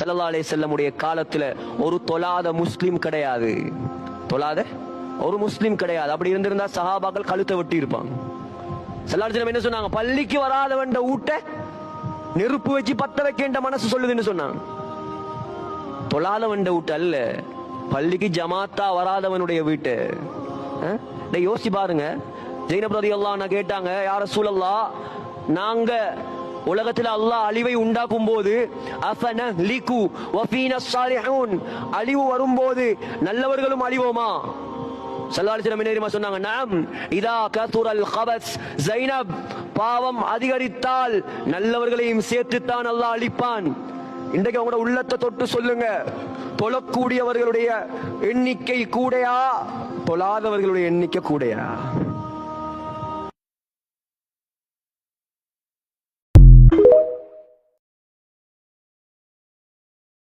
ஸல்லல்லாஹு அலைஹி வஸல்லம் உடைய காலத்துல ஒரு தொழாத முஸ்லிம் கிடையாது. தொழாத ஒரு முஸ்லிம் கிடையாது. அப்படி இருந்திருந்தா சஹாபாக்கள் கழுத்தை வெட்டி இருப்பாங்க. ஸல்லல்லாஹு அலைஹி வஸல்லம் என்ன சொன்னாங்க? பள்ளிக்கு வராதவன் ஊட்ட நெருப்பு வச்சு பத்த வைக்கின்ற மனசு சொல்லுதுன்னு சொன்னாங்க. தொழாதவன் வீட்டு அல்ல, பள்ளிக்கு ஜமாத்தா வராதவனுடைய வீட்டு. யோசிச்சு பாருங்க. ஜைனப் ரலியல்லாஹு அன்ஹா கேட்டாங்க, யா ரசூலல்லாஹ், நாங்க உலகத்தில் அல்லாஹ் அழிவை உண்டாக்கும் போது அஃபனஹ்லிகு வஃபீனா ஸாலிஹூன், அழிவு வரும்போது நல்லவர்களும் அழிவோமா? ஸல்லல்லாஹு அலைஹி வஸல்லம் என்ன தெரியுமா சொன்னாங்க? நஅம் இதா கதுரல் கபஸ், ஜைனப், பாவம் அதிகரித்தால் நல்லவர்களையும் சேர்த்துத்தான் அல்லாஹ் அழிப்பான். இன்றைக்கு அவங்களோட உள்ளத்தை தொட்டு சொல்லுங்க, தொழக்கூடியவர்களுடைய எண்ணிக்கை கூடையா, தொழாதவர்களுடைய எண்ணிக்கை கூடையா?